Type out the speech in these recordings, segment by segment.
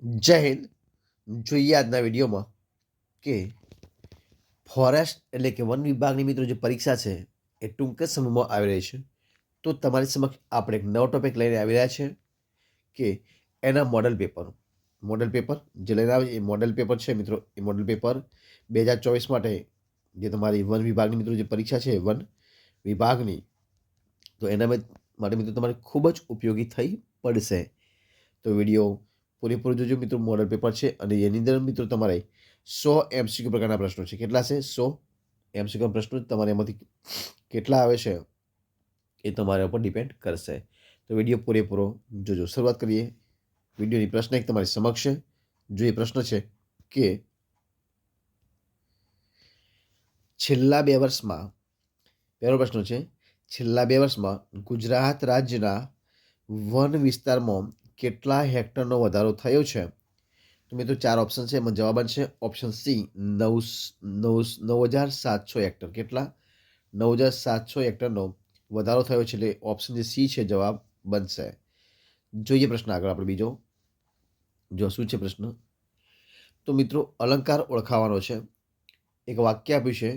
જય હિન્દ. જોઈએ આજના વિડીયોમાં કે ફોરેસ્ટ એટલે કે વન વિભાગની મિત્રો જે પરીક્ષા છે એ ટૂંક જ સમયમાં આવી રહી છે. તો તમારી સમક્ષ આપણે એક નવો ટોપિક લઈને આવી રહ્યા છે કે એના મોડેલ પેપર જે લઈને આવે એ મોડેલ પેપર છે મિત્રો. એ મોડેલ પેપર 2024 માટે જે તમારી વન વિભાગની મિત્રો જે પરીક્ષા છે વન વિભાગની, તો એના માટે મિત્રો તમારે ખૂબ જ ઉપયોગી થઈ પડશે. તો વિડીયો પૂરેપૂરો જોજો મિત્રો. મોડલ પેપર છે અને એની અંદર મિત્રો તમારે 100 MCQ પ્રકારના પ્રશ્નો છે. કેટલા છે? 100 MCQ પ્રશ્નો. તમારે એમાંથી કેટલા આવે છે એ તમારા ઉપર ડિપેન્ડ કરશે. તો વિડીયો પૂરેપૂરો જોજો. શરૂઆત કરીએ વિડીયોની. પ્રશ્ન એક તમારી સમક્ષ છે. જો એ પ્રશ્ન છે કે છેલ્લા 2 વર્ષમાં, પહેલો પ્રશ્ન છે, છેલ્લા 2 વર્ષમાં ગુજરાત રાજ્યના વન વિસ્તારમાં કેટલા હેક્ટરનો વધારો થયો છે? તો મિત્રો 4 ઓપ્શન છે. એમાં જવાબ છે ઓપ્શન સી 9,700 હેક્ટર. કેટલા? 9,700 હેક્ટરનો વધારો થયો છે. એટલે ઓપ્શન જે સી છે જવાબ બનશે. જોઈએ પ્રશ્ન આગળ આપણે બીજો. જો શું છે પ્રશ્ન? તો મિત્રો અલંકાર ઓળખાવાનો છે. એક વાક્ય આપ્યું છે,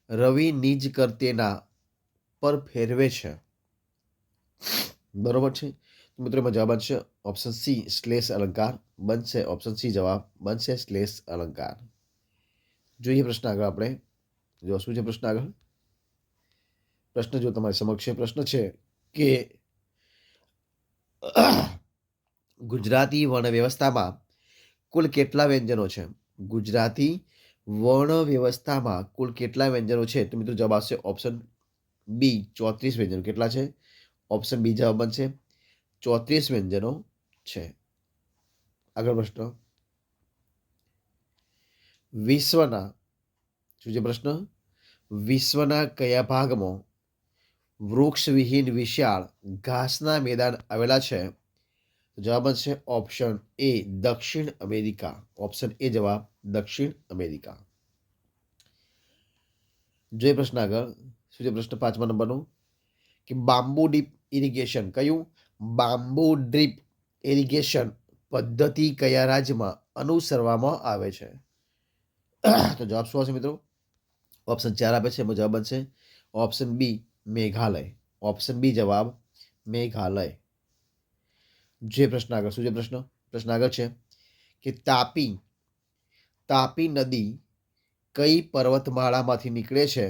રવિ નિજ કરતેના પર ફેરવે છે. બરોબર છે. તો મિત્રો એમાં જવાબ છે ઓપ્શન સી શ્લેષ અલંકાર બનશે. ઓપ્શન સી જવાબ બનશે શ્લેષ અલંકાર. જોઈએ પ્રશ્ન આગળ આપણે. જો શું છે પ્રશ્ન આગળ? પ્રશ્ન જો તમારી સમક્ષ છે. પ્રશ્ન છે કે ગુજરાતી વર્ણ વ્યવસ્થામાં કુલ કેટલા વ્યંજનો છે? ગુજરાતી વર્ણ વ્યવસ્થામાં કુલ કેટલા વ્યંજનો છે? તો મિત્રો જવાબ આવશે ઓપ્શન બી 34 વ્યંજનો. કેટલા છે? ઓપ્શન બી જવાબ બનશે 34 વ્યંજનો છે. આગળ પ્રશ્ન. વિશ્વના, શું છે પ્રશ્ન? વિશ્વના કયા ભાગમાં વૃક્ષવિહીન વિશાળ ઘાસના મેદાન આવેલા છે? જવાબ છે ઓપ્શન એ દક્ષિણ અમેરિકા. ઓપ્શન એ જવાબ દક્ષિણ અમેરિકા. જોઈએ પ્રશ્ન આગળ. શું છે પ્રશ્ન 5મા નંબરનો? કે બાંબુ ડીપ ઇરિગેશન, કયું? બાંબુ ડ્રીપ ઇરિગેશન પદ્ધતિ કયા રાજ્યમાં અનુસરવામાં આવે છે? તો જવાબ શું આવશે મિત્રો? ઓપ્શન 4 આપે છે. એમાં જવાબ બનશે option B Meghalaya. Option B જવાબ મેઘાલય. જે પ્રશ્ન આગળ. શું છે પ્રશ્ન? પ્રશ્ન આગળ છે કે તાપી નદી કઈ પર્વતમાળામાંથી નીકળે છે?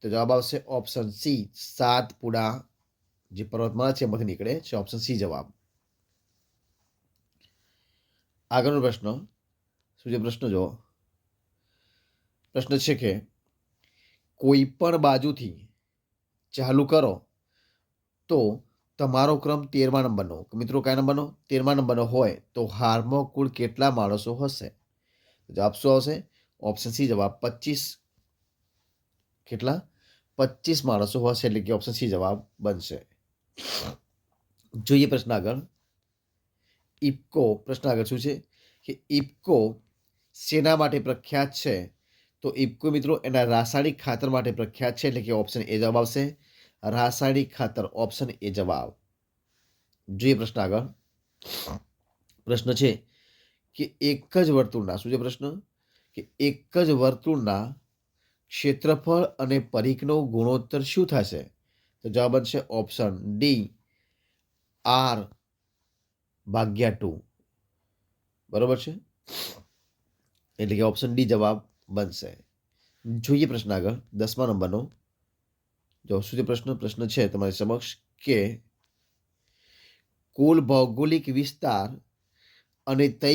તો જવાબ આવશે ઓપ્શન સી સાતપુડા જે પર્વતમાળા છે એમાંથી નીકળે છે. ઓપ્શન સી જવાબ. આગળનો પ્રશ્ન. શું છે પ્રશ્ન? જો પ્રશ્ન છે કે કોઈ પણ બાજુથી ચાલુ કરો તો તમારો ક્રમ 13મા નંબરનો. મિત્રો કયા નંબરનો? 13મા નંબરનો હોય તો હારમાં કુલ કેટલા માણસો હશે? જવાબ શું આવશે? ઓપ્શન સી જવાબ 25. કેટલા? 25 માણસો હશે. એટલે કે ઓપ્શન સી જવાબ બનશે. જોઈએ પ્રશ્ન આગળ. ઇફકો. પ્રશ્ન આગળ શું છે કે ઇફકો શેના માટે પ્રખ્યાત છે? તો ઇફકો મિત્રો એના રાસાયણિક ખાતર માટે પ્રખ્યાત છે. એટલે કે ઓપ્શન એ જવાબ આવશે રાસાયણિક ખાતર. ઓપ્શન એ જવાબ. જોઈએ પ્રશ્ન આગળ. પ્રશ્ન છે કે એક જ વર્તુળના, શું છે પ્રશ્ન? કે એક જ વર્તુળના ક્ષેત્રફળ અને પરિઘનો ગુણોત્તર શું થશે? તો જવાબ બનશે ઓપ્શન ડી R/2. બરોબર છે. એટલે કે ઓપ્શન ડી જવાબ બનશે. જોઈએ પ્રશ્ન આગળ 10મા નંબરનો. જો શું છે પ્રશ્ન? પ્રશ્ન છે તમારી સમક્ષ કે કુલ ભૌગોલિક વિસ્તાર અને તે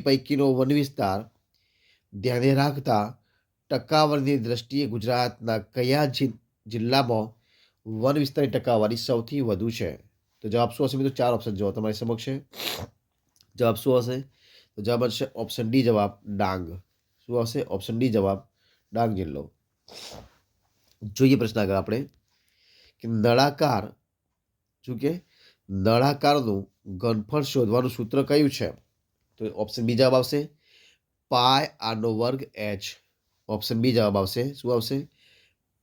પૈકીનો વન વિસ્તાર ધ્યાને રાખતા ટકાવારીની દ્રષ્ટિએ ગુજરાતના કયા જિલ્લામાં વન વિસ્તારની ટકાવારી સૌથી વધુ છે? તો જવાબ શું હશે મિત્રો? 4 ઓપ્શન જો તમારી સમક્ષ છે. જવાબ શું હશે? તો જવાબ હશે ઓપ્શન ડી જવાબ ડાંગ. શું આવશે? ઓપ્શન ડી જવાબ ડાંગ જિલ્લો. જોઈએ પ્રશ્ન આગળ આપણે કે નળાકાર, શું કે નળાકારનું ઘનફળ શોધવાનું સૂત્ર કયું છે? તો ઓપ્શન બી જવાબ આવશે πr². ઓપ્શન બી જવાબ આવશે. શું આવશે?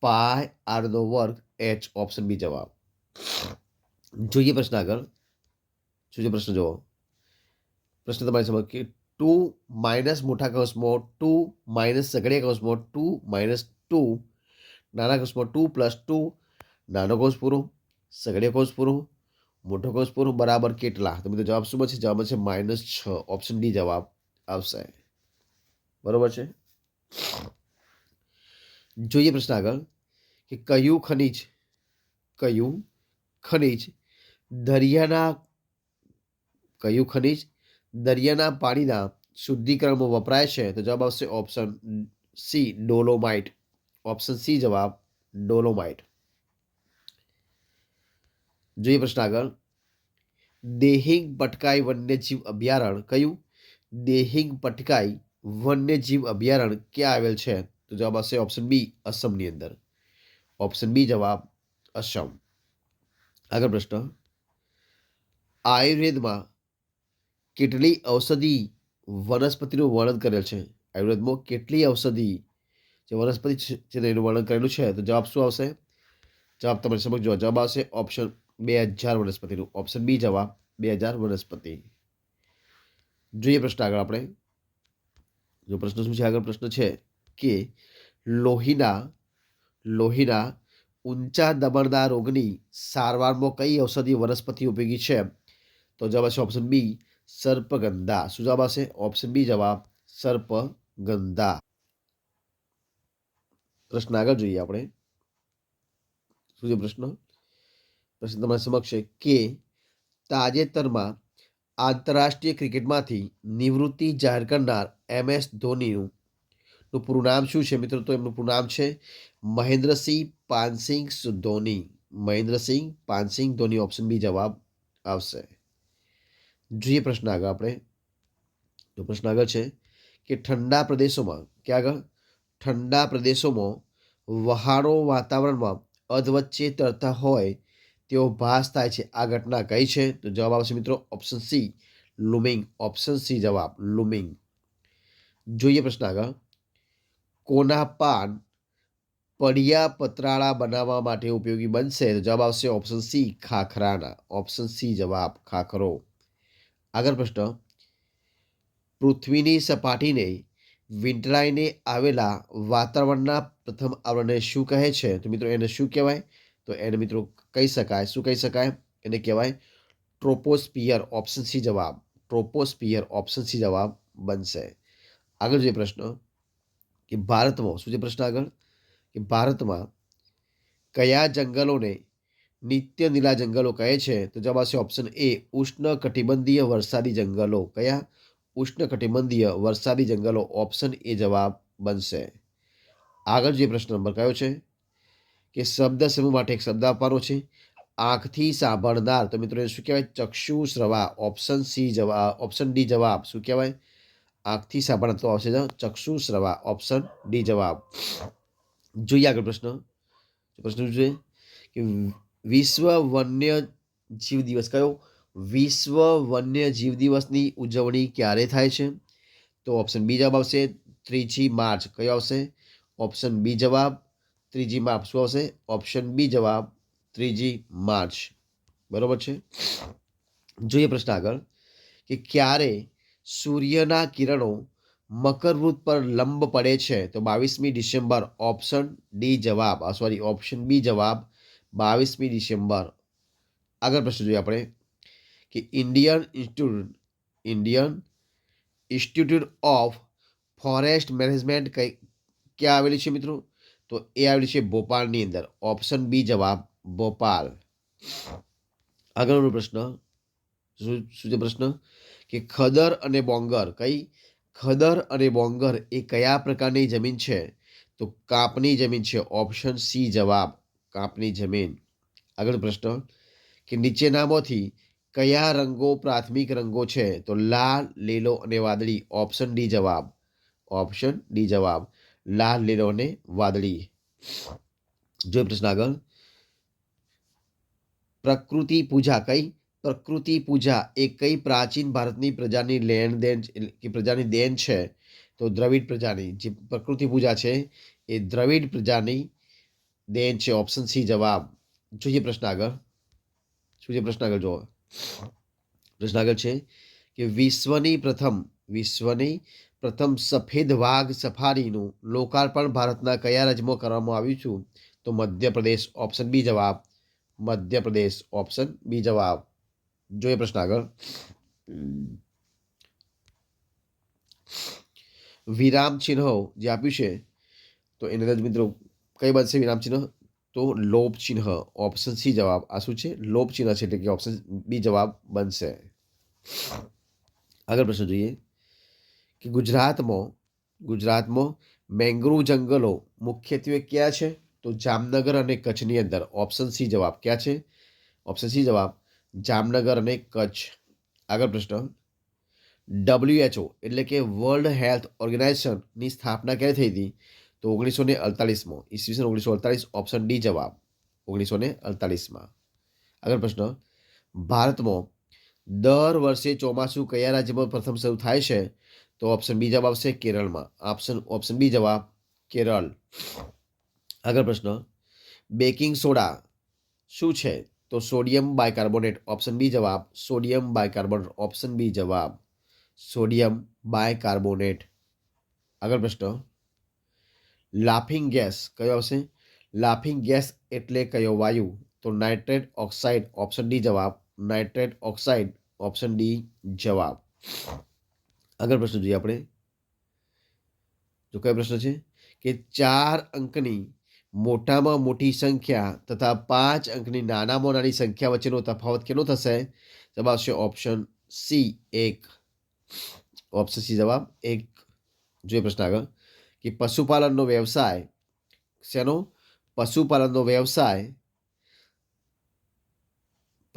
πr². ઓપ્શન બી જવાબ. જોઈએ પ્રશ્ન આગળ. શું છે પ્રશ્ન જુઓ. પ્રશ્ન તમારી સમક્ષ કે 2 માઇનસ મોટા કૌંસમાં 2 માઇનસ સઘળિયા કૌંસમાં 2 માઇનસ 2 નાના કૌંસમાં 2 પ્લસ 2 નાનો કૌંસ પૂરો સઘળિયા કૌંસ પૂરો મોટો કૌંસ પૂરો બરાબર કેટલા? તો મિત્રો જવાબ શું બનશે? જવાબ બનશે -6. ઓપ્શન ડી જવાબ આવશે. બરોબર છે. જોઈએ પ્રશ્ન આગળ કે કયું ખનિજ દરિયાના પાણીના શુદ્ધિકરણમાં વપરાય છે? તો જવાબ આવશે option C dolomite. Option C જવાબ ડોલોમાઇટ. જોઈએ પ્રશ્ન આગળ દેહિંગ પટકાઈ વન્યજીવ અભયારણ્ય કયું? દેહિંગ પટકાઈ વન્યજીવ અભયારણ્ય ક્યાં આવેલ છે? તો જવાબ આવશે ઓપ્શન બી અસમની અંદર. ઓપ્શન બી જવાબ અસમ. આગળ પ્રશ્ન આયુર્વેદમાં કેટલી ઔષધિ વનસ્પતિનું વર્ણન કરેલ છે? આયુર્વેદમાં કેટલી ઔષધિ જે વનસ્પતિ છે એનું વર્ણન કરેલું છે? તો જવાબ શું આવશે? જવાબ તમારી સમક્ષ જો જવાબ આવશે ઓપ્શન 2000 વનસ્પતિનું. ઓપ્શન બી જવાબ 2000 વનસ્પતિ. જોઈએ પ્રશ્ન આગળ આપણે જો પ્રશ્ન શું છે? આગળ પ્રશ્ન છે કે લોહીના ઊંચા દબાણના રોગની સારવારમાં કઈ ઔષધિ વનસ્પતિ ઉપયોગી છે? તો જવાબ આવશે ઓપ્શન બી સર્પગંધા. શું જવાબ આવશે? ઓપ્શન બી જવાબ સર્પગંધા. પ્રશ્ન આગળ જોઈએ આપણે શું છે પ્રશ્ન તમારી સમક્ષ છે કે તાજેતરમાં આંતરરાષ્ટ્રીય ક્રિકેટમાંથી નિવૃત્તિ જાહેર કરનાર MS ધોનીનું પૂરું નામ શું છે મિત્રો? તો એમનું પૂરું નામ છે મહેન્દ્રસિંહ પાનસિંહ ધોની. મહેન્દ્રસિંહ પાનસિંહ ધોની. ઓપ્શન બી જવાબ આવશે. જોઈએ પ્રશ્ન આગળ આપણે તો પ્રશ્ન આગળ છે કે ઠંડા પ્રદેશોમાં વહાણો વાતાવરણમાં અધવચ્ચે તરતા હોય તેવો ભાસ થાય છે. આ ઘટના કઈ છે? તો જવાબ આવશે મિત્રો ઓપ્શન સી લૂમિંગ. ઓપ્શન સી જવાબ લૂમિંગ. જોઈએ પ્રશ્ન આગળ કોના પાન પડિયા પતરાળા બનાવવા માટે ઉપયોગી બનશે? તો જવાબ આવશે ઓપ્શન સી ખાખરાના. ઓપ્શન સી જવાબ ખાખરો. આગળ પ્રશ્ન પૃથ્વીની સપાટીને વીંટળાઈને આવેલા વાતાવરણના પ્રથમ આવરણને શું કહે છે? તો મિત્રો એને શું કહેવાય? તો એને મિત્રો કહી શકાય શું કહી શકાય? એને કહેવાય ટ્રોપોસ્ફિયર. ઓપ્શન સી જવાબ ટ્રોપોસ્ફિયર. ઓપ્શન સી જવાબ બનશે. આગળ જે પ્રશ્ન કે ભારતમાં શું છે પ્રશ્ન આગળ કે ભારતમાં કયા જંગલોને નિત્ય નીલા જંગલો કહે છે? તો જવાબ આવશે ઓપ્શન એ ઉષ્ણકટિબંધીય વરસાદી જંગલો. કયા? ઉષ્ણકટિબંધીય વરસાદી જંગલો. ઓપ્શન એ જવાબ બનશે. આગળ જે પ્રશ્ન નંબર કયો છે કે શબ્દ સમૂહ માટે એક શબ્દ આપવાનો છે આંખથી સાંભળનાર. તો મિત્રો એ શું કહેવાય? ચક્ષુ શ્રવા. ઓપ્શન સી જવાબ ઓપ્શન ડી જવાબ શું કહેવાય? આંખથી સાંભળનાર. તો આવશે ચક્ષુ શ્રવા. ઓપ્શન ડી જવાબ. જોઈએ આગળ પ્રશ્ન શું છે કે વિશ્વ વન્ય જીવ દિવસ કયો? વિશ્વ વન્ય જીવ દિવસની ઉજવણી ક્યારે થાય છે? તો ઓપ્શન બી જવાબ આવશે 3 માર્ચ. કયો આવશે? ઓપ્શન બી જવાબ 3 માર્ચ. શું આવશે? ઓપ્શન બી જવાબ 3 માર્ચ. બરોબર છે. જોઈએ પ્રશ્ન આગળ કે ક્યારે સૂર્યના કિરણો મકરવૃત્ત પર લંબ પડે છે? તો 22મી ડિસેમ્બર. ઓપ્શન ડી જવાબ ઓપ્શન બી જવાબ 22મી ડિસેમ્બર. આગળ પ્રશ્ન જોઈએ આપણે કે Indian institute of forest management ક્યાં આવેલી છે મિત્રો? તો એ આવેલી છે ભોપાલની અંદર. ઓપ્શન બી જવાબ ભોપાલ. આગળનો પ્રશ્ન શું છે પ્રશ્ન કે ખદર અને બોંગર એ કયા પ્રકારની જમીન છે? તો કાપની જમીન છે. ઓપ્શન સી જવાબ કાપની જમીન. આગળ પ્રશ્ન કે નીચેનામાંથી કયા રંગો પ્રાથમિક રંગો છે? તો લાલ, લીલો અને વાદળી. ઓપ્શન ડી જવાબ લાલ, લીલો અને વાદળી. જો પ્રશ્ન આગળ પ્રકૃતિ પૂજા એ કઈ પ્રાચીન ભારતની પ્રજાની દેન છે? તો દ્રવિડ પ્રજાની જે પ્રકૃતિ પૂજા છે એ દ્રવિડ પ્રજાની દેન છે. ઓપ્શન સી જવાબ. જોઈએ પ્રશ્ન આગળ શું છે પ્રશ્ન આગળ જુઓ પ્રશ્ન આગળ છે કે વિશ્વની પ્રથમ સફેદ વાઘ સફારીનું લોકાર્પણ ભારતના કયા રાજ્યમાં કરવામાં આવ્યું છે? તો મધ્યપ્રદેશ. ઓપ્શન બી જવાબ મધ્યપ્રદેશ. ઓપ્શન બી જવાબ. જોઈએ પ્રશ્ન આગળ. વિરામ ચિહ્નો જે આપ્યું છે તો એની અંદર મિત્રો કઈ બનશે વિરામ ચિહ્ન? તો લોપ ચિહ્ન. ઓપ્શન સી જવાબ. આ શું છે? લોપ ચિહ્ન છે, એટલે કે ઓપ્શન બી જવાબ બનશે. આગળ પ્રશ્ન જોઈએ કે ગુજરાતમાં મેંગ્રુવ જંગલો મુખ્યત્વે ક્યાં છે? તો જામનગર અને કચ્છની અંદર. ઓપ્શન સી જવાબ. ક્યાં છે? ઓપ્શન સી જવાબ જામનગર અને કચ્છ. આગળ પ્રશ્ન. WHO એટલે કે વર્લ્ડ હેલ્થ ઓર્ગેનાઇઝેશનની સ્થાપના ક્યારે થઈ હતી? તો 1948માં. ઈસવીસન 1948. ઓપ્શન ડી જવાબ 1948માં. આગળ પ્રશ્ન. ભારતમાં દર વર્ષે ચોમાસું કયા રાજ્યમાં પ્રથમ શરૂ થાય છે? તો ઓપ્શન બી જવાબ આવશે કેરળમાં. ઓપ્શન બી જવાબ કેરળ. આગળ પ્રશ્ન. બેકિંગ સોડા શું છે? તો સોડિયમ બાયકાર્બોનેટ. ઓપ્શન બી જવાબ સોડિયમ બાયકાર્બોનેટ. ઓપ્શન બી જવાબ સોડિયમ બાયકાર્બોનેટ. આગળ પ્રશ્ન. લાફિંગ ગેસ કયો આવશે? લાફિંગ ગેસ એટલે કયો વાયુ? તો નાઇટ્રેટ ઓક્સાઇડ. ઓપ્શન ડી જવાબ નાઇટ્રેટ ઓક્સાઇડ. ઓપ્શન ડી જવાબ. આગળ પ્રશ્ન જોઈએ આપણે. જો કયો પ્રશ્ન છે કે 4 અંકની મોટામાં મોટી સંખ્યા તથા 5 અંકની નાનામાં નાની સંખ્યા વચ્ચેનો તફાવત કેટલો થશે? જવાબ આવશે ઓપ્શન સી 1. ઓપ્શન સી જવાબ 1. જોઈએ પ્રશ્ન આગળ કે પશુપાલનનો વ્યવસાય શેનો?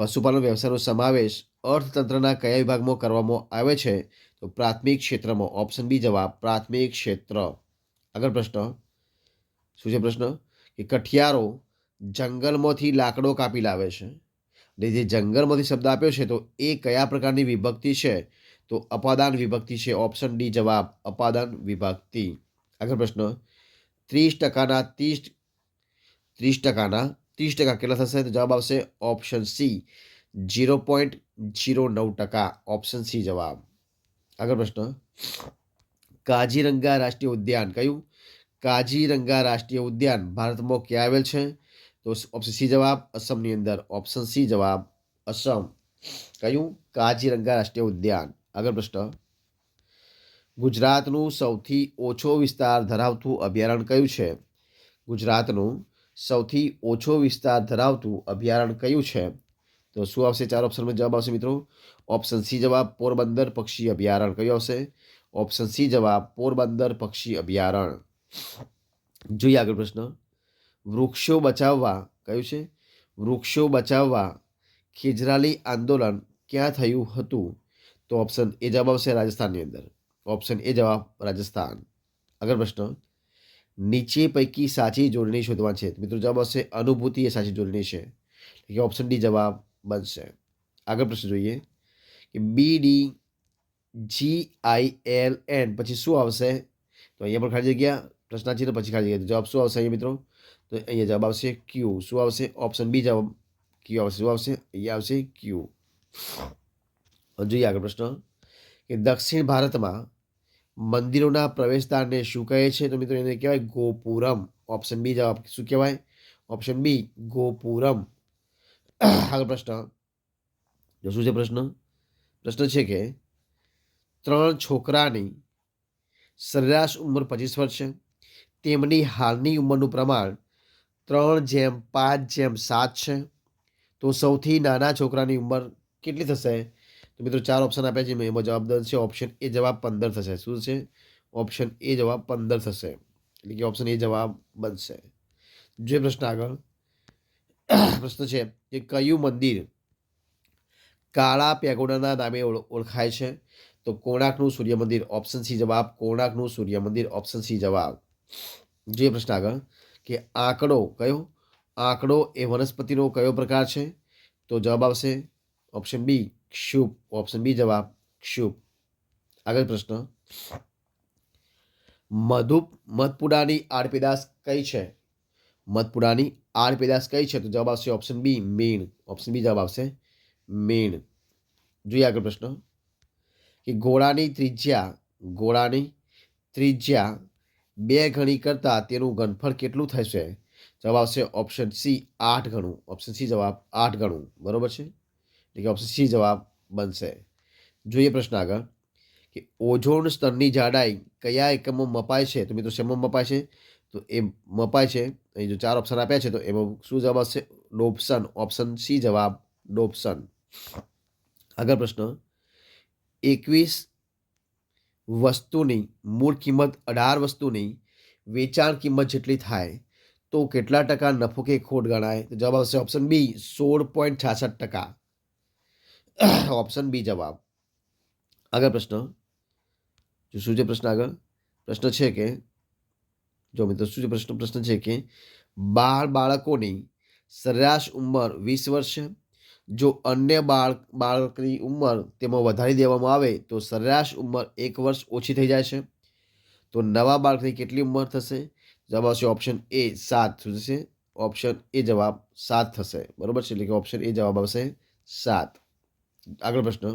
પશુપાલન વ્યવસાયનો સમાવેશ અર્થતંત્રના કયા વિભાગમાં કરવામાં આવે છે? તો પ્રાથમિક ક્ષેત્રમાં. ઓપ્શન બી જવાબ પ્રાથમિક ક્ષેત્ર. આગળ પ્રશ્ન. શું છે પ્રશ્ન કે કઠિયારો જંગલમાંથી લાકડો કાપી લાવે છે. એટલે જે જંગલમાંથી શબ્દ આપ્યો છે તો એ કયા પ્રકારની વિભક્તિ છે? તો અપાદાન વિભક્તિ છે. ઓપ્શન ડી જવાબ અપાદાન વિભક્તિ. આગળ પ્રશ્ન. 30% કેટલા થશે? તો જવાબ આવશે ઓપ્શન સી 0.09%. ઓપ્શન સી જવાબ. આગળ પ્રશ્ન. કાજીરંગા રાષ્ટ્રીય ઉદ્યાન કયું? કાજીરંગા રાષ્ટ્રીય ઉદ્યાન ભારતમાં ક્યાં આવેલ છે? તો ઓપ્શન સી જવાબ અસમની અંદર. ઓપ્શન સી જવાબ અસમ. કયું? કાજીરંગા રાષ્ટ્રીય ઉદ્યાન. આગળ પ્રશ્ન. ગુજરાતનું સૌથી ઓછો વિસ્તાર ધરાવતું અભયારણ્ય કયું છે? ગુજરાતનું સૌથી ઓછો વિસ્તાર ધરાવતું અભયારણ્ય કયું છે? તો શું આવશે? 4 ઓપ્શનમાં જવાબ આવશે મિત્રો. ઓપ્શન સી જવાબ પોરબંદર પક્ષી અભયારણ્ય. કયું આવશે? ઓપ્શન સી જવાબ પોરબંદર પક્ષી અભયારણ્ય. જોઈએ આગળ પ્રશ્ન. વૃક્ષો બચાવવા કયું છે? વૃક્ષો બચાવવા ખેજરાલી આંદોલન ક્યાં થયું હતું? તો ઓપ્શન એ જવાબ આવશે રાજસ્થાનની અંદર. ઓપ્શન એ જવાબ રાજસ્થાન. આગળ પ્રશ્ન. નીચે પૈકી સાચી જોડણી શોધવા છે. મિત્રો જવાબ આવશે અનુભૂતિ એ સાચી જોડણી છે. એટલે ઓપ્શન ડી જવાબ બનશે. આગળ પ્રશ્ન જોઈએ કે BDGILN પછી શું આવશે? તો અહીંયા પણ ખાલી જગ્યા પ્રશ્નાચિહ્ન પછી ખાલી જગ્યા. જવાબ શું આવશે અહીંયા મિત્રો? તો અહીંયા જવાબ આવશે ક્યુ. શું આવશે? ઓપ્શન બી જવાબ ક્યુ આવશે. શું આવશે? અહીંયા આવશે ક્યુ. જોઈએ આગળ પ્રશ્ન કે દક્ષિણ ભારતમાં મંદિરોના પ્રવેશદ્વારને શું કહે છે? તો મિત્રો એને કહેવાય ગોપુરમ. ઓપ્શન બી જવાબ શું કહેવાય? Option B gopuram. આગળ પ્રશ્ન. જો શું છે પ્રશ્ન? પ્રશ્ન છે કે 3 છોકરાની સરેરાશ ઉંમર 25 વર્ષ છે. તેમની હાલની ઉંમરનું પ્રમાણ 3:5:7 છે. તો સૌથી નાના છોકરાની ઉંમર કેટલી થશે? તો મિત્રો 4 ઓપ્શન આપ્યા છે. એમાં જવાબ છે ઓપ્શન એ જવાબ 15 થશે. શું છે? ઓપ્શન એ જવાબ 15 થશે. એટલે કે ઓપ્શન એ જવાબ બનશે. જે પ્રશ્ન આગળ. પ્રશ્ન છે કે કયું મંદિર કાળા પેગોડાના નામે ઓળખાય છે? તો કોણાર્કનું સૂર્ય મંદિર. ઓપ્શન સી જવાબ કોણાર્કનું સૂર્ય મંદિર. ઓપ્શન સી જવાબ. જે પ્રશ્ન આગળ કે આંકડો કયો? આંકડો એ વનસ્પતિનો કયો પ્રકાર છે? તો જવાબ આવશે ઓપ્શન બી ક્ષુપ. ઓપ્શન બી જવાબ ક્ષુપ. આગળ પ્રશ્ન. મધપુડાની આડપેદાશ કઈ છે? મધપુડાની આડપેદાશ કઈ છે? તો જવાબ આવશે ઓપ્શન બી મીણ. ઓપ્શન બી જવાબ આવશે મીણ. જોઈએ આગળ પ્રશ્ન. કે ગોળાની ત્રિજ્યા 2 ગણી કરતાં તેનું ઘનફળ કેટલું થશે? જવાબ આવશે ઓપ્શન સી 8 ગણું. ઓપ્શન સી જવાબ 8 ગણું. બરોબર છે, એટલે કે ઓપ્શન સી જવાબ બનશે. જોઈએ પ્રશ્ન આગળ કે ઓઝોન સ્તરની જાડાઈ કયા એકમમાં મપાય છે? તો મિત્રો શેમાં મપાય છે? તો એ મપાય છે, અહીં જો 4 ઓપ્શન આપ્યા છે તો એમાં શું જવાબ આવશે? ડોપ્સન. ઓપ્શન સી જવાબ ડોપ્સન. આગળ પ્રશ્ન 21 વસ્તુની મૂળ કિંમત 18 વસ્તુની વેચાણ કિંમત જેટલી થાય તો કેટલા ટકા નફો કે ખોટ ગણાય? તો જવાબ આવશે ઓપ્શન બી 16.66%. ઓપ્શન બી જવાબ. આગળ પ્રશ્ન જો શું છે પ્રશ્ન આગળ? પ્રશ્ન છે કે જો મિત્રો શું છે પ્રશ્ન છે કે બાળકોની સરેરાશ ઉંમર 20 વર્ષ છે. જો અન્ય બાળકની ઉંમર તેમાં વધારી દેવામાં આવે તો સરેરાશ ઉંમર 1 વર્ષ ઓછી થઈ જાય છે. તો નવા બાળકની કેટલી ઉંમર થશે? જવાબ આવશે ઓપ્શન એ 7. શું થશે? ઓપ્શન એ જવાબ 7 થશે. બરોબર છે, એટલે કે ઓપ્શન એ જવાબ આવશે 7. આગળ પ્રશ્ન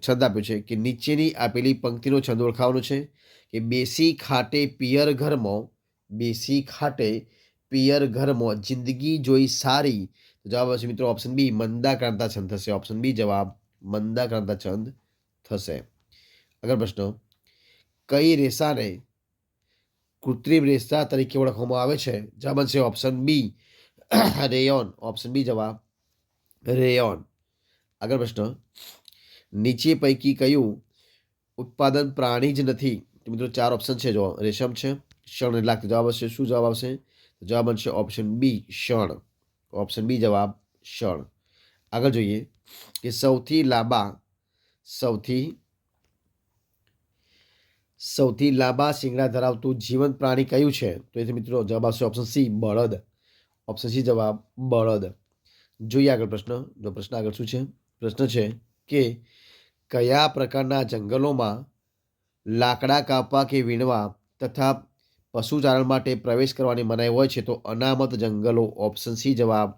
છંદ આપ્યું છે કે નીચેની આપેલી પંક્તિનો છંદ ઓળખાવાનો છે કે બેસી ખાટે પિયર ઘરમાં જિંદગી જોઈ સારી. જવાબ આવશે મિત્રો ઓપ્શન બી મંદાક્રાંતા છંદ થશે. ઓપ્શન બી જવાબ મંદાક્રાંતા છંદ થશે. આગળ પ્રશ્ન કઈ રેસાને કૃત્રિમ રેસા તરીકે ઓળખવામાં આવે છે? જવાબ બનશે option B rayon. Option B જવાબ રેયોન. આગળ પ્રશ્ન નીચે પૈકી કયું ઉત્પાદન પ્રાણી જ નથી? મિત્રો 4 ઓપ્શન છે, જો રેશમ છે, શણ લાગતું. જવાબ આવશે શું જવાબ આવશે? જવાબ બનશે ઓપ્શન બી શણ. ઓપ્શન બી જવાબ શણ. આગળ જોઈએ કે સૌથી લાંબા શિંગડા ધરાવતું જીવંત પ્રાણી કયું છે? તો એથી મિત્રો જવાબ આવશે ઓપ્શન સી બળદ. ઓપ્શન સી જવાબ બળદ. જોઈએ આગળ પ્રશ્ન. જો પ્રશ્ન આગળ શું છે? પ્રશ્ન છે કે કયા પ્રકારના જંગલોમાં લાકડા કાપવા કે વીણવા તથા પશુચારણ માટે પ્રવેશ કરવાની મનાઈ હોય છે? તો અનામત જંગલો. ઓપ્શન સી જવાબ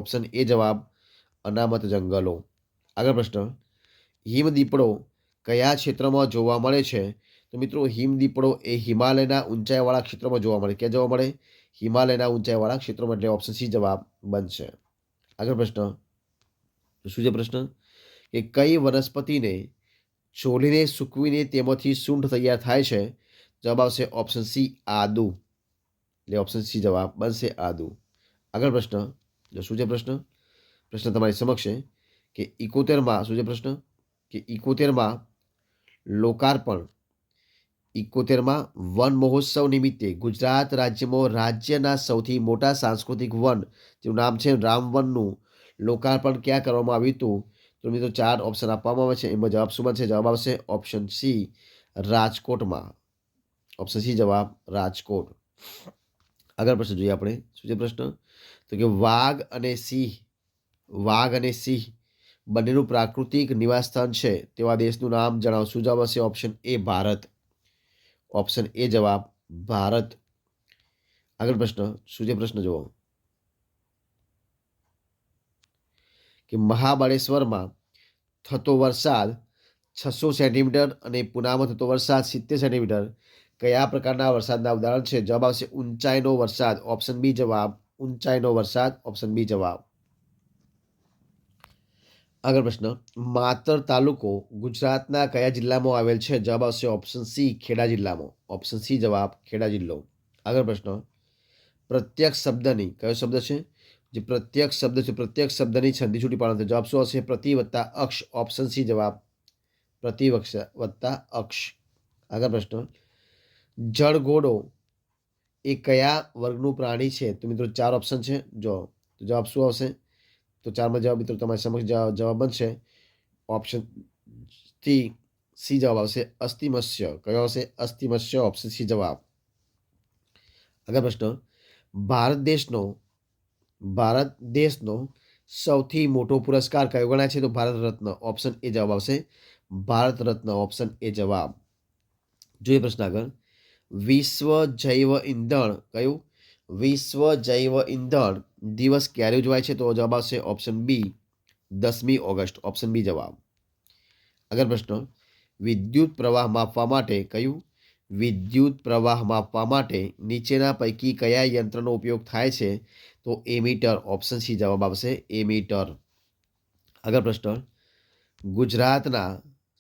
ઓપ્શન એ જવાબ અનામત જંગલો. આગળ પ્રશ્ન હિમદીપડો કયા ક્ષેત્રમાં જોવા મળે છે? તો મિત્રો હિમદીપડો એ હિમાલયના ઊંચાઈવાળા ક્ષેત્રમાં જોવા મળે. ક્યાં જોવા મળે? હિમાલયના ઊંચાઈવાળા ક્ષેત્રમાં, એટલે ઓપ્શન સી જવાબ બનશે. આગળ પ્રશ્ન શું છે પ્રશ્ન કે કઈ વનસ્પતિને છોલીને સૂકવીને તેમાંથી સૂંઠ તૈયાર થાય છે? જવાબ આવશે ઓપ્શન સી આદુ. એટલે ઓપ્શન સી જવાબ બનશે આદુ. આગળ પ્રશ્ન જો શું છે પ્રશ્ન તમારી સમક્ષ છે કે 71માં શું છે પ્રશ્ન કે 71માં વન મહોત્સવ નિમિત્તે ગુજરાત રાજ્યમાં રાજ્યના સૌથી મોટા સાંસ્કૃતિક વન જેનું નામ છે રામવનનું લોકાર્પણ ક્યાં કરવામાં આવ્યું હતું? તો મિત્રો 4 ઓપ્શન આપવામાં આવે છે, એમાં જવાબ શું બનશે? જવાબ આવશે ઓપ્શન સી રાજકોટમાં. ઓપ્શન સી જવાબ રાજકોટ. આગળ પ્રશ્ન જોઈએ આપણે શું છે પ્રશ્ન તો કે વાઘ અને સિંહ બંનેનું પ્રાકૃતિક નિવાસસ્થાન છે તેવા દેશનું નામ જણાવો. શું જવાબ હશે? Option A Bharat. Option A જવાબ ભારત. આગળ પ્રશ્ન શું છે પ્રશ્ન જુઓ કે મહાબળેશ્વરમાં થતો વરસાદ 600 સેન્ટીમીટર અને પુનામાં થતો વરસાદ 70 સેન્ટીમીટર કયા પ્રકારના વરસાદના ઉદાહરણ છે? જવાબ આવશે ઊંચાઈનો વરસાદ. ઓપ્શન બી જવાબ ઊંચાઈનો વરસાદ. ઓપ્શન બી જવાબ. આગળ પ્રશ્ન માતર તાલુકો ગુજરાતના કયા જિલ્લામાં આવેલ છે? જવાબ આવશે ઓપ્શન સી ખેડા જિલ્લામાં. ઓપ્શન સી જવાબ ખેડા જિલ્લો. આગળ પ્રશ્ન પ્રત્યક્ષ શબ્દની કયો શબ્દ છે? જે પ્રત્યક્ષ શબ્દ છે પ્રત્યક્ષ શબ્દની છંદી છૂટી પાડવાનો જવાબ શું હશે? પ્રતિ વત્તા અક્ષ. ઓપ્શન સી જવાબ પ્રતિ વત્તા અક્ષ. આગળ પ્રશ્ન જળઘોડો એ કયા વર્ગનું પ્રાણી છે? તો મિત્રો 4 ઓપ્શન છે, જો તો જવાબ શું આવશે? તો 4માં જવાબ મિત્રો તમારી સમક્ષ જવાબ બનશે ઓપ્શન સી જવાબ આવશે અસ્થિમત્સ્ય. કયો આવશે? અસ્થિમત્સ્ય. ઓપ્શન સી જવાબ. આગળ પ્રશ્ન ભારત દેશનો સૌથી મોટો પુરસ્કાર કયો ગણાય છે? તો ભારત રત્ન. ઓપ્શન એ જવાબ આવશે ભારત રત્ન. ઓપ્શન એ જવાબ. જોઈએ પ્રશ્ન આગળ વિશ્વ જૈવ ઇંધણ કયું? વિશ્વ જૈવ ઇંધણ દિવસ ક્યારે ઉજવાય છે? તો જવાબ આવશે ઓપ્શન બી 10મી ઓગસ્ટ. ઓપ્શન બી જવાબ. આગળ પ્રશ્ન, વિદ્યુત પ્રવાહ માપવા માટે કયું? વિદ્યુત પ્રવાહ માપવા માટે નીચેના પૈકી કયા યંત્રનો ઉપયોગ થાય છે? તો એમીટર. ઓપ્શન સી જવાબ આવશે, એમીટર. આગળ પ્રશ્ન, ગુજરાતના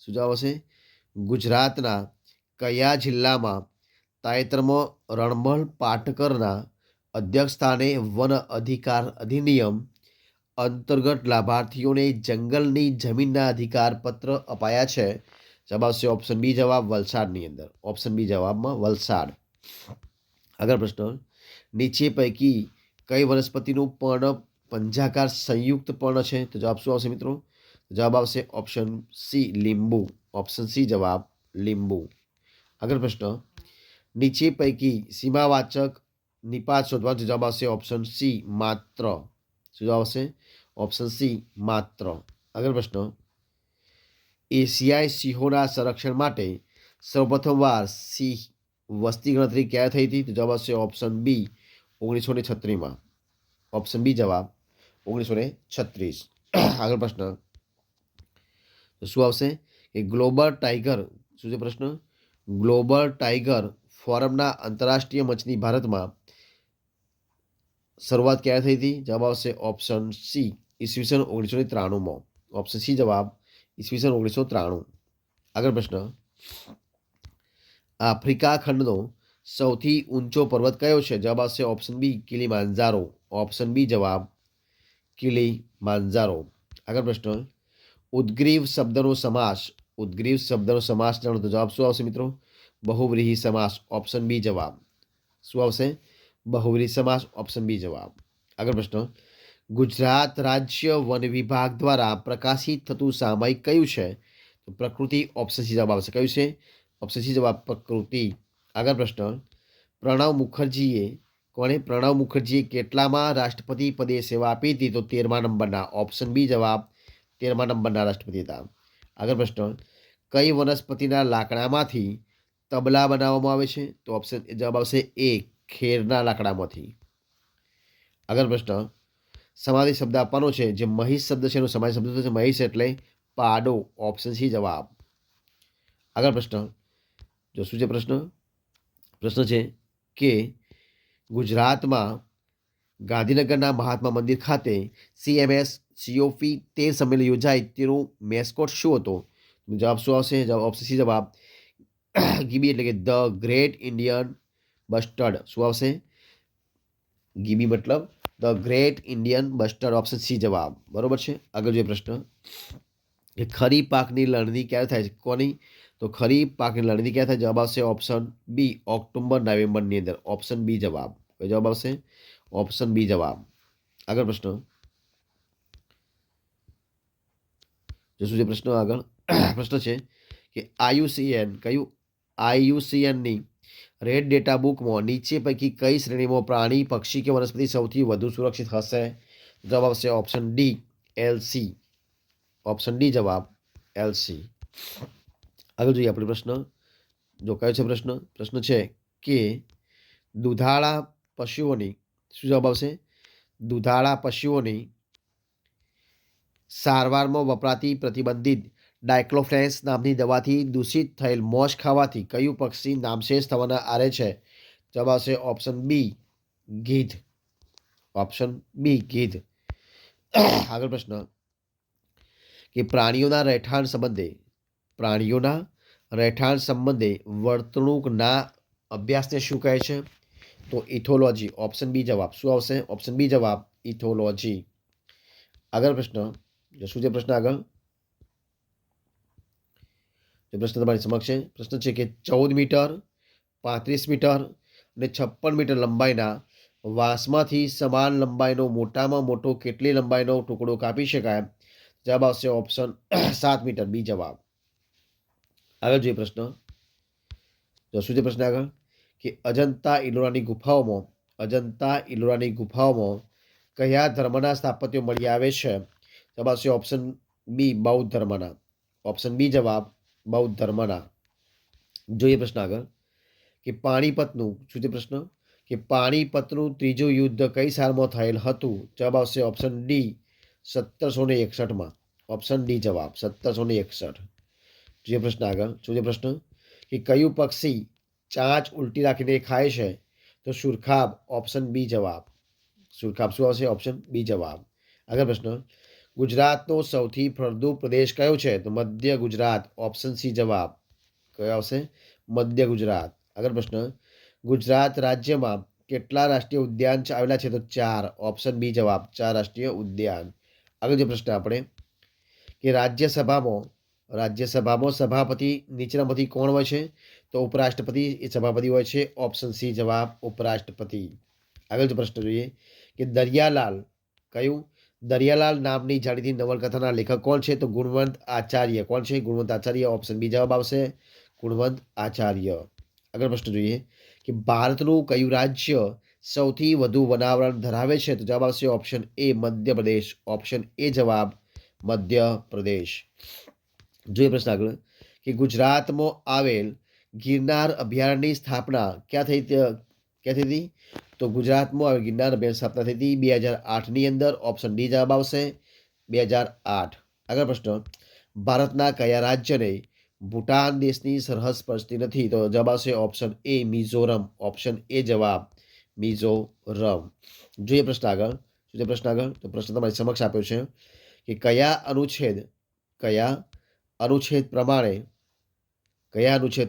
શું જવાબ આવશે? ગુજરાતના કયા જિલ્લામાં તાજેતરમાં રણમલ પાટકરના અધ્યક્ષસ્થાને વન અધિકાર અધિનિયમ અંતર્ગત લાભાર્થીઓને જંગલની જમીનના અધિકાર પત્ર અપાયા છે? જવાબ આવશે ઓપ્શન બી જવાબ, વલસાડની અંદર. ઓપ્શન બી જવાબમાં વલસાડ. આગળ પ્રશ્ન, નીચે પૈકી કઈ વનસ્પતિનું પર્ણ પંજાકાર સંયુક્ત પર્ણ છે? તો જવાબ શું આવશે મિત્રો? જવાબ આવશે ઓપ્શન સી, લીંબુ. ઓપ્શન સી જવાબ, લીંબુ. આગળ પ્રશ્ન, નીચે પૈકી સીમાવાચક નિપાત શોધવા. જવાબ આવશે ઓપ્શન સી, માત્ર. શું જવાબ આવશે? ઓપ્શન સી, માત્ર. આગળ પ્રશ્ન, એશિયાઈ સિંહોના સંરક્ષણ માટે સૌપ્રથમવાર સિંહ વસ્તી ગણતરી ક્યારે થઈ હતી? તો જવાબ આવશે ઓપ્શન બી, 1936માં. ઓપ્શન બી જવાબ, 1936. આગળ પ્રશ્ન, તો શું આવશે? કે ગ્લોબલ ટાઈગર શું છે પ્રશ્ન? ગ્લોબલ ટાઈગર ફોરમના આંતરરાષ્ટ્રીય મંચની ભારતમાં શરૂઆત ક્યારે થઈ હતી? જવાબ આવશે ઓપ્શન સી, ઈસવીસન 1993માં. ઓપ્શન સી જવાબ, ઈસવીસન 1993. આગળ પ્રશ્ન, આફ્રિકા ખંડનો સૌથી ઊંચો પર્વત કયો છે? જવાબ આવશે ઓપ્શન બી, કિલીમાંજારો. ઓપ્શન બી જવાબ, કિલીમાંજારો. આગળ પ્રશ્ન, ઉદ્ગ્રીવ શબ્દનો સમાસ. ઉદ્ગ્રીવ શબ્દનો સમાસ જાણો તો જવાબ શું આવશે મિત્રો? બહુવ્રીહી સમાસ. ઓપ્શન બી જવાબ. શું આવશે? બહુવ્રીહી સમાસ. ઓપ્શન બી જવાબ. આગળ પ્રશ્ન, ગુજરાત રાજ્ય વન વિભાગ દ્વારા પ્રકાશિત થતું સામયિક કયું છે? તો પ્રકૃતિ. ઓપ્શન સી જવાબ આવશે. કયું છે? ઓપ્શન સી જવાબ, પ્રકૃતિ. આગળ પ્રશ્ન, પ્રણવ મુખર્જીએ પ્રણવ મુખર્જીએ કેટલામાં રાષ્ટ્રપતિ પદે સેવા આપી હતી? તો 13મા નંબરના. ઓપ્શન બી જવાબ, 13મા નંબરના રાષ્ટ્રપતિ હતા. આગળ પ્રશ્ન, કઈ વનસ્પતિના લાકડામાંથી તબલા બનાવવામાં આવે છે? તો ઓપ્શન જવાબ આવશે એ, ખેરના લાકડામાંથી. આગળ પ્રશ્ન, સમાધિ શબ્દ આપવાનો છે. જે મહીશ શબ્દ છે એનો સમાધિ શબ્દ થશે મહીશ એટલે પાડો. ઓપ્શન સી જવાબ. આગળ પ્રશ્ન, જો શું છે પ્રશ્ન? પ્રશ્ન છે કે ગુજરાતમાં ગાંધીનગરના મહાત્મા મંદિર ખાતે CMS COP 13 સંમેલન યોજાય તેનું મેસ્કોટ શું હતો? જવાબ શું આવશે? જવાબ ઓપ્શન સી જવાબ, ગીબી એટલે કે ધ ગ્રેટ ઇન્ડિયન બસ્ટર્ડ. શું આવશે? ગીબી મતલબ the great Indian bastard. Option C જવાબ. બરોબર છે. આગળ જોઈએ પ્રશ્ન, કે ખરીફ પાકની લણણી ક્યારે થાય છે? કોની? તો ખરીફ પાકની લણણી ક્યારે થાય? જવાબ આવશે ઓપ્શન બી, ઓક્ટોબર નવેમ્બરની અંદર. ઓપ્શન બી જવાબ. કયો જવાબ આવશે? ઓપ્શન બી જવાબ. આગળ પ્રશ્ન, જો શું છે પ્રશ્ન આગળ? પ્રશ્ન છે કે IUCN કયું? IUCNની રેડ ડેટા બુકમાં નીચે પૈકી કઈ શ્રેણીમાં પ્રાણી, પક્ષી કે વનસ્પતિ સૌથી વધુ સુરક્ષિત હશે? જવાબ આવશે option D, LC. Option D જવાબ, LC. આગળ જોઈએ આપણે પ્રશ્ન. જો કયો છે પ્રશ્ન? પ્રશ્ન છે કે દુધાળા પશુઓની શું જવાબ આવશે? દુધાળા પશુઓની સારવારમાં વપરાતી પ્રતિબંધિત ડાયક્લોફેન્સ નામની દવાથી દૂષિત થયેલ મોસ ખાવાથી કયું પક્ષી નામશેષ થવાના આરે છે? જવાબ આવશે ઓપ્શન બી, ગીધ. Option B, ગીધ. આગળ પ્રશ્ન, કે પ્રાણીઓના રહેઠાણ સંબંધે વર્તણૂકના અભ્યાસને શું કહે છે? તો ઇથોલોજી. ઓપ્શન બી જવાબ. શું આવશે? ઓપ્શન બી જવાબ, ઇથોલોજી. આગળ પ્રશ્ન, શું છે પ્રશ્ન આગળ? જે પ્રશ્ન તમારી સમક્ષ છે પ્રશ્ન છે કે 14 મીટર, 35 મીટર અને 56 મીટર લંબાઈના વાંસમાંથી સમાન લંબાઈનો મોટામાં મોટો કેટલી લંબાઈનો ટુકડો કાપી શકાય? જવાબ આવશે ઓપ્શન 7 મીટર. બી જવાબ. આગળ જોઈએ પ્રશ્ન. જો શું છે પ્રશ્ન આગળ? કે અજંતા ઇલોરાની ગુફાઓમાં કયા ધર્મના સ્થાપત્યો મળી આવે છે? જવાબ આવશે ઓપ્શન બી, બૌદ્ધ ધર્મના. ઓપ્શન બી જવાબ, બૌદ્ધ ધર્મના. જોઈએ પ્રશ્ન આગળ, કે પાણીપતનું શું છે પ્રશ્ન? કે પાણીપતનું ત્રીજું યુદ્ધ કઈ સાલમાં થયેલ હતું? જવાબ આવશે ઓપ્શન ડી, 1761માં. ઓપ્શન ડી જવાબ, 1761. જોઈએ પ્રશ્ન આગળ. શું છે પ્રશ્ન કે કયું પક્ષી ચાંચ ઉલટી રાખીને ખાય છે? તો સુરખાબ. ઓપ્શન બી જવાબ. સુરખાબ શું આવશે? ઓપ્શન બી જવાબ. આગળ પ્રશ્ન ગુજરાતનો સૌથી ફળદ્રુપ પ્રદેશ કયો છે? તો મધ્ય ગુજરાત. ઓપ્શન સી જવાબ. કયો આવશે? મધ્ય ગુજરાત. આગળ પ્રશ્ન ગુજરાત રાજ્યમાં કેટલા રાષ્ટ્રીય ઉદ્યાન આવેલા છે? તો 4. ઓપ્શન બી જવાબ. 4 રાષ્ટ્રીય ઉદ્યાન. આગળ જે પ્રશ્ન આપણે કે રાજ્યસભામાં સભાપતિ નીચેનામાંથી કોણ હોય છે? તો ઉપરાષ્ટ્રપતિ એ સભાપતિ હોય છે. ઓપ્શન સી જવાબ. ઉપરાષ્ટ્રપતિ. આગળ જે પ્રશ્ન જોઈએ કે દરિયાલાલ કયું? દરિયાલાલ નામની જાણીતી નવલકથાના લેખક કોણ છે? તો ગુણવંત આચાર્ય. કોણ છે? ગુણવંત આચાર્ય. ઓપ્શન બી જવાબ આવશે. ગુણવંત આચાર્ય. આગળ પ્રશ્ન જોઈએ કે ભારતનું કયું રાજ્ય સૌથી વધુ વનાવરણ ધરાવે છે? તો જવાબ આવશે option A Madhya Pradesh. Option A જવાબ. મધ્યપ્રદેશ. જોઈએ પ્રશ્ન આગળ કે ગુજરાતમાં આવેલ ગિરનાર અભયારણ્યની સ્થાપના ક્યાં થઈ હતી? તો ગુજરાતમાં આવેલ ગિરનાર અભયારણ્યની સ્થાપના થઈ હતી 2008ની અંદર. ઓપ્શન ડી જવાબ આવશે. 2008. આગળ પ્રશ્ન ભારતના કયા રાજ્યને ભૂટાન દેશની સરહદ સ્પર્શતી નથી? તો જવાબ આવશે option A Mizoram. Option A જવાબ. મિઝોરમ. જોઈએ પ્રશ્ન આગળ. શું છે પ્રશ્ન આગળ? તો પ્રશ્ન તમારી સમક્ષ આપ્યો છે કે કયા અનુચ્છેદ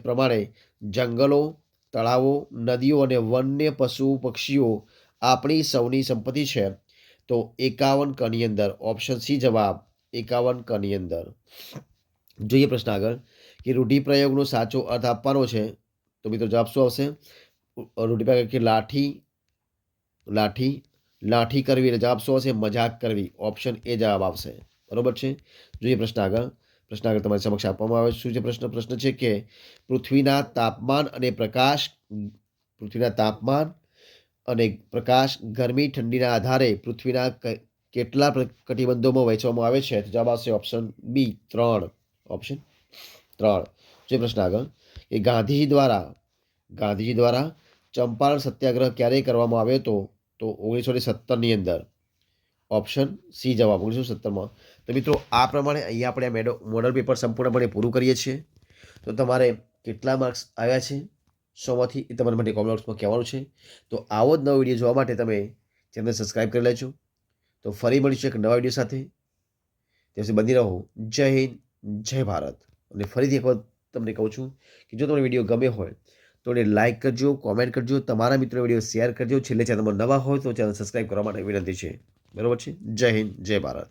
પ્રમાણે જંગલો, તળાવો, નદીઓ અને વન્ય પશુ પક્ષીઓ આપણી સૌની સંપત્તિ છે? તો 51 કની અંદર. ઓપ્શન સી જવાબ. 51 કની અંદર. જોઈએ પ્રશ્ન આગળ કે રૂઢિપ્રયોગનો સાચો અર્થ આપવાનો છે. તો મિત્રો જવાબ શું આવશે? રૂઢિપ્રયોગ કે લાઠી કરવી એટલે જવાબ શું આવશે? મજાક કરવી. ઓપ્શન એ જવાબ આવશે. બરોબર છે. જોઈએ પ્રશ્ન આગળ. પ્રશ્ન આગળ તમારી સમક્ષ આપવામાં આવે શું છે પ્રશ્ન છે કે પૃથ્વીના તાપમાન અને પ્રકાશ ગરમી ઠંડીના આધારે પૃથ્વીના કેટલા કટિબંધોમાં વહેંચવામાં આવે છે? તો જવાબ આવશે ઓપ્શન બી 3. ઓપ્શન 3. જે પ્રશ્ન આગળ કે ગાંધીજી દ્વારા ચંપારણ સત્યાગ્રહ ક્યારે કરવામાં આવ્યો હતો? તો 1917ની અંદર. ઓપ્શન સી જવાબ. 1917માં. તો મિત્રો આ પ્રમાણે અહીંયા આપણે મોડલ પેપર સંપૂર્ણપણે પૂરું કરીએ છીએ. તો તમારે કેટલા માર્ક્સ આવ્યા છે 100માંથી એ તમારા માટે કોમેન્ટ બોક્સમાં કહેવાનું છે. તો આવો જ નવો વિડીયો જોવા માટે તમે ચેનલ સબસ્ક્રાઈબ કરી લેજો. તો ફરી મળીશું એક નવા વિડીયો સાથે. ત્યાં સુધી બની રહો. જય હિન્દ, જય ભારત. અને ફરીથી એક વખત તમને કહું છું કે જો તમને વિડીયો ગમે હોય તો એને લાઇક કરજો, કોમેન્ટ કરજો, તમારા મિત્રો વિડીયો શેર કરજો. છેલ્લે ચેનલમાં નવા હોય તો ચેનલ સબસ્ક્રાઈબ કરવા માટે વિનંતી છે. બરોબર છે. જય હિન્દ, જય ભારત.